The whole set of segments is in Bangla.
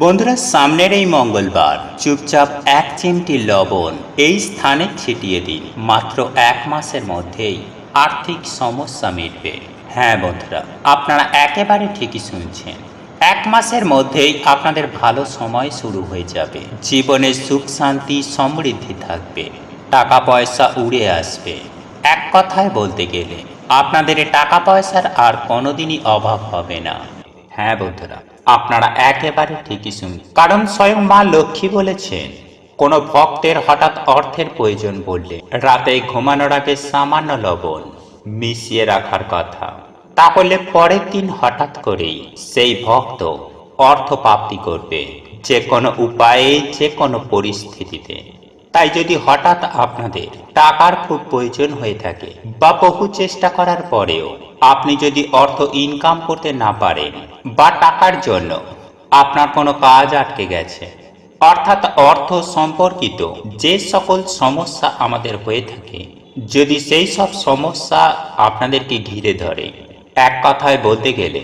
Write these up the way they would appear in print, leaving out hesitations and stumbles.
বন্ধুরা, সামনের এই মঙ্গলবার চুপচাপ 1 চিমটি লবণ এই স্থানে ছিটিয়ে দিন। মাত্র 1 মাসের মধ্যেই আর্থিক সমস্যা মিটবে। হ্যাঁ বন্ধুরা, আপনারা একেবারে ঠিকই শুনছেন। 1 মাসের মধ্যেই আপনাদের ভালো সময় শুরু হয়ে যাবে। জীবনে সুখ শান্তি সমৃদ্ধি থাকবে, টাকা পয়সা উড়ে আসবে। এক কথায় বলতে গেলে আপনাদের টাকা পয়সার আর কোনোদিনই অভাব হবে না। হ্যাঁ বন্ধুরা, আপনারা একেবারে ঠিকই শুনুন, কারণ স্বয়ং মা লক্ষ্মী বলেছেন, কোনো ভক্তের হঠাৎ অর্থের প্রয়োজন বললে রাতে ঘুমানোর আগে সামান্য লবণ মিশিয়ে রাখার কথা। তাহলে পরের দিন হঠাৎ করেই সেই ভক্ত অর্থ প্রাপ্তি করবে, যে কোনো উপায়ে, যে কোনো পরিস্থিতিতে। তাই যদি হঠাৎ আপনাদের টাকার খুব প্রয়োজন হয়ে থাকে বা বহু চেষ্টা করার পরেও আপনি যদি অর্থ ইনকাম করতে না পারেন, বা টাকার জন্য আপনার কোনো কাজ আটকে গেছে, অর্থাৎ অর্থ সম্পর্কিত যে সকল সমস্যা আমাদের হয়ে থাকে, যদি সেই সব সমস্যা আপনাদেরকে ঘিরে ধরে, এক কথায় বলতে গেলে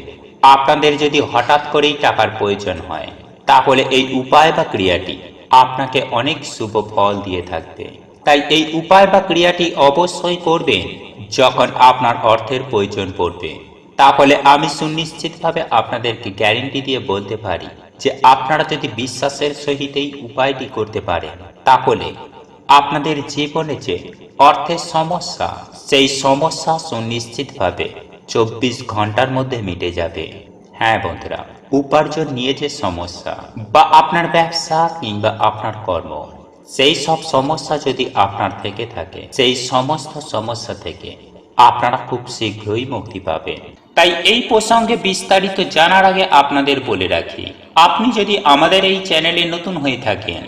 আপনাদের যদি হঠাৎ করেই টাকার প্রয়োজন হয়, তাহলে এই উপায় বা ক্রিয়াটি আপনাকে অনেক শুভ ফল দিয়ে থাকবে। তাই এই উপায় বা ক্রিয়াটি অবশ্যই করবেন যখন আপনার অর্থের প্রয়োজন পড়বে। তাহলে আমি সুনিশ্চিতভাবে আপনাদেরকে গ্যারেন্টি দিয়ে বলতে পারি যে আপনারা যদি বিশ্বাসের সহিত এই উপায়টি করতে পারেন, তাহলে আপনাদের জীবনে যে অর্থের সমস্যা, সেই সমস্যা সুনিশ্চিতভাবে 24 ঘন্টার মধ্যে মিটে যাবে। হ্যাঁ বন্ধুরা, উপার্জন নিয়ে যে সমস্যা বা আপনার ব্যবসা কিংবা আপনার কর্ম, সেই সব সমস্যা যদি আপনার থেকে থাকে, সেই সমস্ত সমস্যা থেকে আপনারা খুব শীঘ্রই মুক্তি পাবেন। তাই এই প্রসঙ্গে বিস্তারিত জানার আগে আপনাদের বলে রাখি, আপনি যদি আমাদের এই চ্যানেলে নতুন হয়ে থাকেন,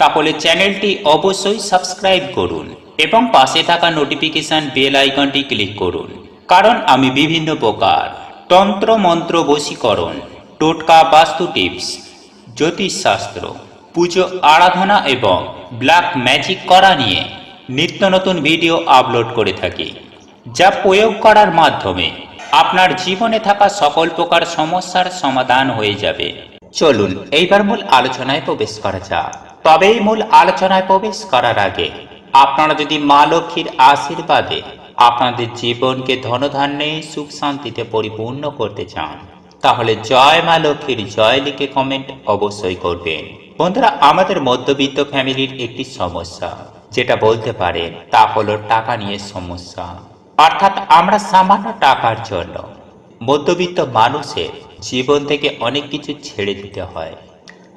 তাহলে চ্যানেলটি অবশ্যই সাবস্ক্রাইব করুন এবং পাশে থাকা নোটিফিকেশন বেল আইকনটি ক্লিক করুন। কারণ আমি বিভিন্ন প্রকার তন্ত্র মন্ত্র, বশীকরণ, টোটকা, বাস্তু টিপস, জ্যোতিষশাস্ত্র, পুজো আরাধনা এবং ব্ল্যাক ম্যাজিক করা নিয়ে নিত্য নতুন ভিডিও আপলোড করে থাকি, যা প্রয়োগ করার মাধ্যমে আপনার জীবনে থাকা সকল প্রকার সমস্যার সমাধান হয়ে যাবে। চলুন এইবার মূল আলোচনায় প্রবেশ করা যাক। তবে এই মূল আলোচনায় প্রবেশ করার আগে আপনারা যদি মা লক্ষ্মীর আশীর্বাদে আপনাদের জীবনকে ধনধান্যে সুখ শান্তিতে পরিপূর্ণ করতে চান, তাহলে জয় মা লক্ষ্মীর জয় লিখে কমেন্ট অবশ্যই করবেন। বন্ধুরা, আমাদের মধ্যবিত্ত ফ্যামিলির একটি সমস্যা যেটা বলতে পারেন, তা হলো টাকা নিয়ে সমস্যা। অর্থাৎ আমরা সামান্য টাকার জন্য মধ্যবিত্ত মানুষের জীবন থেকে অনেক কিছু ছেড়ে দিতে হয়।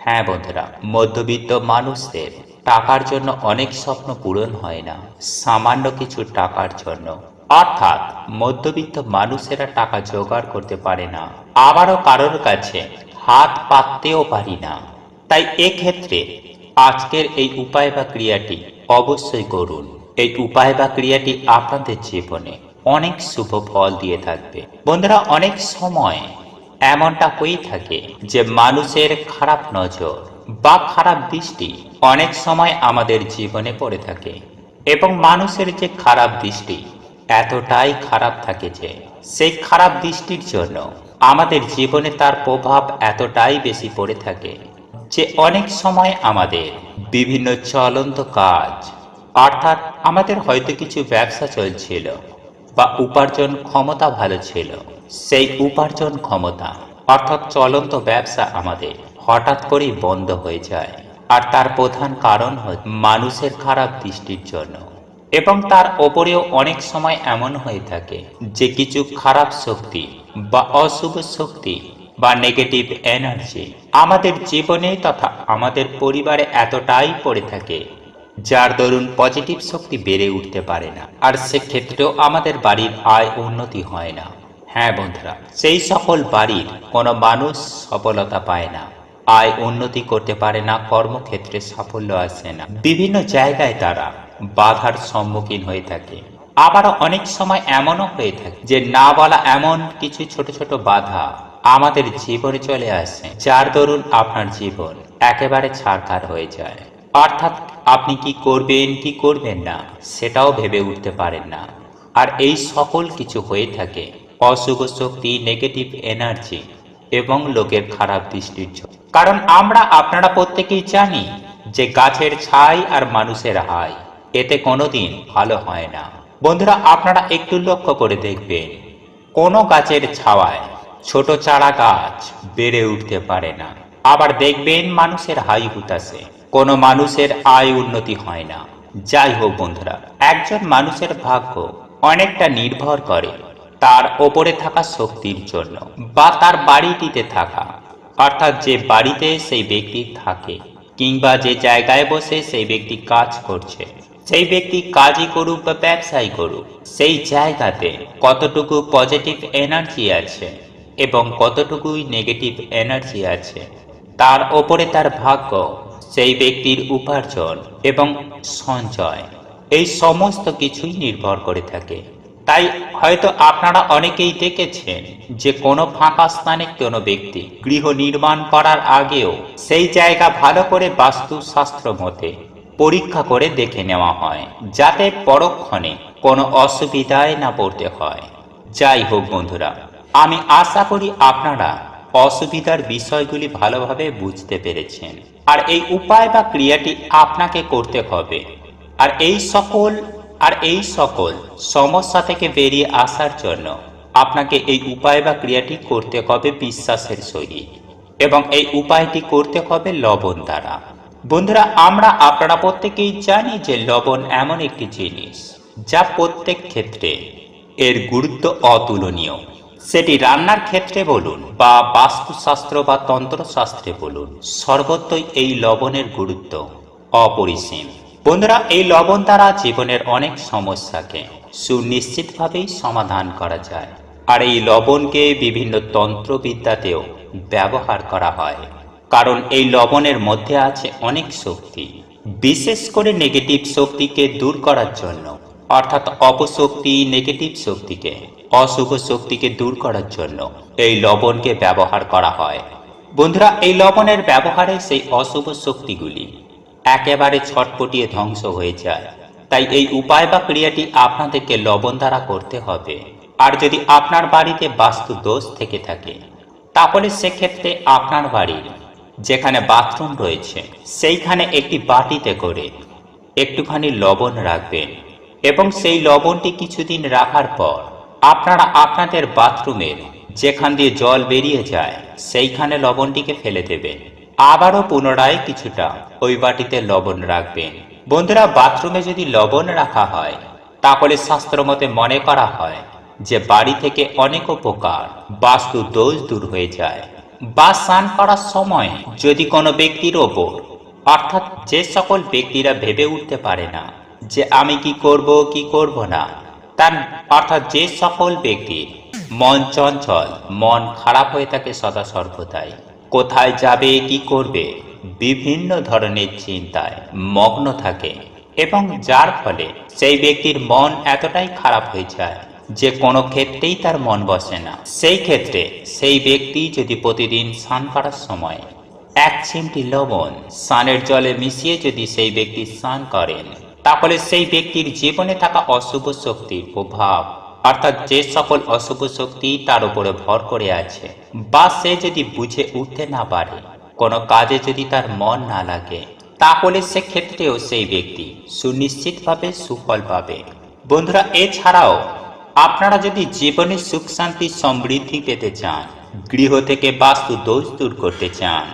হ্যাঁ বন্ধুরা, মধ্যবিত্ত মানুষদের টাকার জন্য অনেক স্বপ্ন পূরণ হয় না, সামান্য কিছু টাকার জন্য। অর্থাৎ মধ্যবিত্ত মানুষেরা টাকা জোগাড় করতে পারে না, আবারও কারোর কাছে হাত পাততেও পারি না। তাই এক্ষেত্রে আজকের এই উপায় বা ক্রিয়াটি অবশ্যই করুন। এই উপায় বা ক্রিয়াটি আপনাদের জীবনে অনেক শুভ ফল দিয়ে থাকবে। বন্ধুরা, অনেক সময় এমনটা হয়ে থাকে যে মানুষের খারাপ নজর বা খারাপ দৃষ্টি অনেক সময় আমাদের জীবনে পড়ে থাকে, এবং মানুষের যে খারাপ দৃষ্টি এতটাই খারাপ থাকে যে সেই খারাপ দৃষ্টির জন্য আমাদের জীবনে তার প্রভাব এতটাই বেশি পড়ে থাকে যে অনেক সময় আমাদের বিভিন্ন চলন্ত কাজ, অর্থাৎ আমাদের হয়তো কিছু ব্যবসা চলছিল বা উপার্জন ক্ষমতা ভালো ছিল, সেই উপার্জন ক্ষমতা অর্থাৎ চলন্ত ব্যবসা আমাদের হঠাৎ করেই বন্ধ হয়ে যায়। আর তার প্রধান কারণ হচ্ছে মানুষের খারাপ দৃষ্টির জন্য। এবং তার ওপরেও অনেক সময় এমন হয়ে থাকে যে কিছু খারাপ শক্তি বা অশুভ শক্তি বা নেগেটিভ এনার্জি আমাদের জীবনে তথা আমাদের পরিবারে এতটাই পড়ে থাকে, যার দরুন পজিটিভ শক্তি বেড়ে উঠতে পারে না, আর সেক্ষেত্রেও আমাদের বাড়ির আয় উন্নতি হয় না। হ্যাঁ বন্ধুরা, সেই সকল বাড়ির কোনো মানুষ সফলতা পায় না, আয় উন্নতি করতে পারে না, কর্মক্ষেত্রে সাফল্য আসে না, বিভিন্ন জায়গায় তারা বাধার সম্মুখীন হয়ে থাকে। আবারও অনেক সময় এমনও হয়ে থাকে যে না বলা এমন কিছু ছোট ছোট বাধা আমাদের জীবনে চলে আসে, যার দরুন আপনার জীবন একেবারে ছারখার হয়ে যায়। অর্থাৎ আপনি কি করবেন কি করবেন না সেটাও ভেবে উঠতে পারেন না। আর এই সকল কিছু হয়ে থাকে অশুভ শক্তি, নেগেটিভ এনার্জি এবং লোকের খারাপ দৃষ্টির জন্য। কারণ আমরা আপনারা প্রত্যেকেই জানি যে গাছের ছাই আর মানুষের হাই এতে কোনোদিন ভালো হয় না। বন্ধুরা, আপনারা একটু লক্ষ্য করে দেখবেন, কোনো গাছের ছাওয়ায় ছোট চারা গাছ বেড়ে উঠতে পারে না। আবার দেখবেন মানুষের হাই হুতাশে কোনো মানুষের আয় উন্নতি হয় না। যাই হোক বন্ধুরা, একজন মানুষের ভাগ্য অনেকটা নির্ভর করে তার ওপরে থাকা শক্তির জন্য বা তার বাড়িটিতে থাকা, অর্থাৎ যে বাড়িতে সেই ব্যক্তি থাকে কিংবা যে জায়গায় বসে সেই ব্যক্তি কাজ করছে, সেই ব্যক্তি কাজই করুক বা ব্যবসাই করুক, সেই জায়গাতে কতটুকু পজিটিভ এনার্জি আছে এবং কতটুকুই নেগেটিভ এনার্জি আছে তার ওপরে তার ভাগ্য, সেই ব্যক্তির উপার্জন এবং সঞ্চয়, এই সমস্ত কিছুই নির্ভর করে থাকে। তাই হয়তো আপনারা অনেকেই দেখেছেন যে কোনো ফাঁকা স্থানে কোনো ব্যক্তি গৃহ নির্মাণ করার আগেও সেই জায়গা ভালো করে বাস্তুশাস্ত্র মতে পরীক্ষা করে দেখে নেওয়া হয়, যাতে পরক্ষণে কোনো অসুবিধায় না পড়তে হয়। যাই হোক বন্ধুরা, আমি আশা করি আপনারা অসুবিধার বিষয়গুলি ভালোভাবে বুঝতে পেরেছেন। আর এই উপায় বা ক্রিয়াটি আপনাকে করতে হবে। আর এই সকল সমস্যা থেকে বেরিয়ে আসার জন্য আপনাকে এই উপায় বা ক্রিয়াটি করতে হবে বিশ্বাসের সহিত, এবং এই উপায়টি করতে হবে লবণ দ্বারা। বন্ধুরা, আপনারা প্রত্যেকেই জানি যে লবণ এমন একটি জিনিস যা প্রত্যেক ক্ষেত্রে এর গুরুত্ব অতুলনীয়। সেটি রান্নার ক্ষেত্রে বলুন বা বাস্তুশাস্ত্র বা তন্ত্রশাস্ত্রে বলুন, সর্বত্রই এই লবণের গুরুত্ব অপরিসীম। বন্ধুরা, এই লবণ দ্বারা জীবনের অনেক সমস্যাকে সুনিশ্চিতভাবেই সমাধান করা যায়। আর এই লবণকে বিভিন্ন তন্ত্রবিদ্যাতেও ব্যবহার করা হয়, কারণ এই লবণের মধ্যে আছে অনেক শক্তি। বিশেষ করে নেগেটিভ শক্তিকে দূর করার জন্য, অর্থাৎ অপশক্তি, নেগেটিভ শক্তিকে, অশুভ শক্তিকে দূর করার জন্য এই লবণকে ব্যবহার করা হয়। বন্ধুরা, এই লবণের ব্যবহারে সেই অশুভ শক্তিগুলি একেবারে ছটপটিয়ে ধ্বংস হয়ে যায়। তাই এই উপায় বা ক্রিয়াটি আপনাদেরকে লবণ দ্বারা করতে হবে। আর যদি আপনার বাড়িতে বাস্তু দোষ থেকে থাকে, তাহলে সেক্ষেত্রে আপনার বাড়ির যেখানে বাথরুম রয়েছে সেইখানে একটি বাটিতে করে একটুখানি লবণ রাখবেন, এবং সেই লবণটি কিছুদিন রাখার পর আপনারা আপনাদের বাথরুমের যেখান দিয়ে জল বেরিয়ে যায় সেইখানে লবণটিকে ফেলে দেবেন। আবারও পুনরায় কিছুটা ওই বাটিতে লবণ রাখবেন। বন্ধুরা, বাথরুমে যদি লবণ রাখা হয় তাহলে শাস্ত্রমতে মনে করা হয় যে বাড়ি থেকে অনেক উপকার, বাস্তু দোষ দূর হয়ে যায়। বা স্নান করার সময় যদি কোনো ব্যক্তির ওপর, অর্থাৎ যে সকল ব্যক্তিরা ভেবে উঠতে পারে না যে আমি কি করব না, তার অর্থাৎ যে সকল ব্যক্তির মন চঞ্চল, মন খারাপ হয়ে থাকে সদা সর্বদাই, কোথায় যাবে কি করবে বিভিন্ন ধরনের চিন্তায় মগ্ন থাকে, এবং যার ফলে সেই ব্যক্তির মন এতটাই খারাপ হয়ে যায় যে কোনো ক্ষেত্রেই তার মন বসে না। সেই ক্ষেত্রে সেই ব্যক্তি যদি প্রতিদিন স্নান করার সময় এক চিমটি লবণ স্নানের জলে মিশিয়ে যদি সেই ব্যক্তি স্নান করেন, তাহলে সেই ব্যক্তির জীবনে থাকা অশুভ শক্তির প্রভাব, অর্থাৎ যে সকল অশুভ শক্তি তার উপরে ভর করে আছে, বা সে যদি বুঝে উঠতে না পারে, কোনো কাজে যদি তার মন না লাগে, তাহলে সেক্ষেত্রেও সেই ব্যক্তি সুনিশ্চিতভাবে সুফল পাবে। বন্ধুরা, এছাড়াও আপনারা যদি জীবনে সুখ শান্তি সমৃদ্ধি পেতে চান, গৃহ থেকে বাস্তু দোষ দূর করতে চান,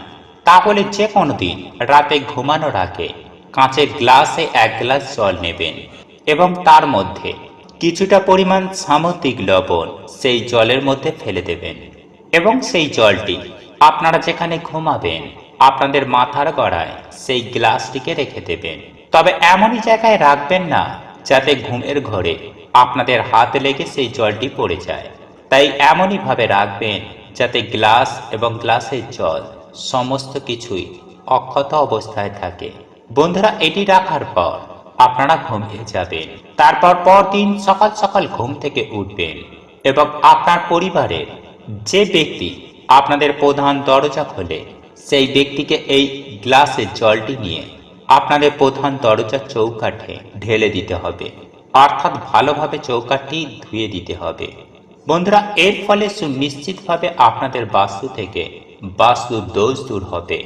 তাহলে যে কোনো দিন রাতে ঘুমানোর আগে কাঁচের গ্লাসে এক গ্লাস জল নেবেন এবং তার মধ্যে কিছুটা পরিমাণ সামুদ্রিক লবণ সেই জলের মধ্যে ফেলে দেবেন, এবং সেই জলটি আপনারা যেখানে ঘুমাবেন আপনাদের মাথার গড়ায় সেই গ্লাসটিকে রেখে দেবেন। তবে এমনই জায়গায় রাখবেন না যাতে ঘুমের ঘরে আপনাদের হাত লেগে সেই জলটি পড়ে যায়। তাই এমনই ভাবে রাখবেন যাতে গ্লাস এবং গ্লাসের জল সমস্ত কিছুই অক্ষত অবস্থায় থাকে। বন্ধুরা, এটি রাখার পর আপনারা ঘুমিয়ে যাবেন। তারপর পরদিন সকাল সকাল ঘুম থেকে উঠবেন এবং আপনার পরিবারের যে ব্যক্তি আপনাদের প্রধান দরজা খোলে সেই ব্যক্তিকে এই গ্লাসের জলটি নিয়ে আপনাদের প্রধান দরজার চৌকাঠে ঢেলে দিতে হবে, অর্থাৎ ভালোভাবে চৌকাঠটি ধুয়ে দিতে হবে। বন্ধুরা, এর ফলে সুনিশ্চিতভাবে আপনাদের বাস্তু থেকে বাস্তু দোষ দূর হবে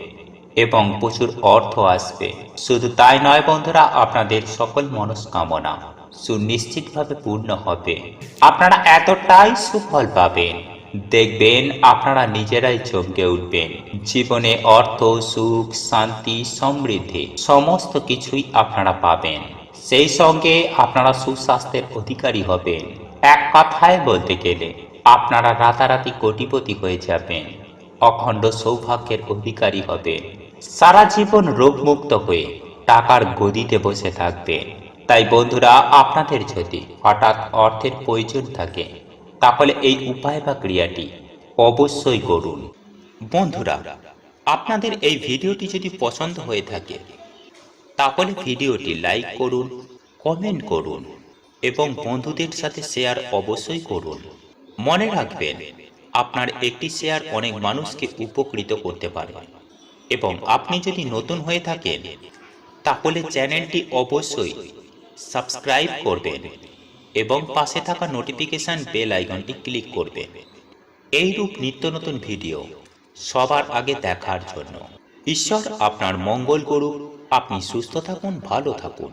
এবং প্রচুর অর্থ আসবে। শুধু তাই নয় বন্ধুরা, আপনাদের সকল মনস্কামনা সুনিশ্চিতভাবে পূর্ণ হবে। আপনারা এতটাই সুফল পাবেন, দেখবেন আপনারা নিজেরাই চমকে উঠবেন। জীবনে অর্থ, সুখ, শান্তি, সমৃদ্ধি সমস্ত কিছুই আপনারা পাবেন। সেই সঙ্গে আপনারা সুস্বাস্থ্যের অধিকারী হবেন। এক কথায় বলতে গেলে আপনারা রাতারাতি কোটিপতি হয়ে যাবেন, অখণ্ড সৌভাগ্যের অধিকারী হবেন। সারা জীবন রোগমুক্ত হয়ে টাকার গদিতে বসে থাকবেন। তাই বন্ধুরা, আপনাদের যদি হঠাৎ অর্থের প্রয়োজন থাকে তাহলে এই উপায় বা ক্রিয়াটি অবশ্যই করুন। বন্ধুরা, আপনাদের এই ভিডিওটি যদি পছন্দ হয়ে থাকে তাহলে ভিডিওটি লাইক করুন, কমেন্ট করুন এবং বন্ধুদের সাথে শেয়ার অবশ্যই করুন। মনে রাখবেন, আপনার একটি শেয়ার অনেক মানুষকে উপকৃত করতে পারে। এবং আপনি যদি নতুন হয়ে থাকেন তাহলে চ্যানেলটি অবশ্যই সাবস্ক্রাইব করবেন এবং পাশে থাকা নোটিফিকেশন বেল আইকনটি ক্লিক করবেন এইরূপ নিত্য নতুন ভিডিও সবার আগে দেখার জন্য। ঈশ্বর আপনার মঙ্গল করুক। আপনি সুস্থ থাকুন, ভালো থাকুন।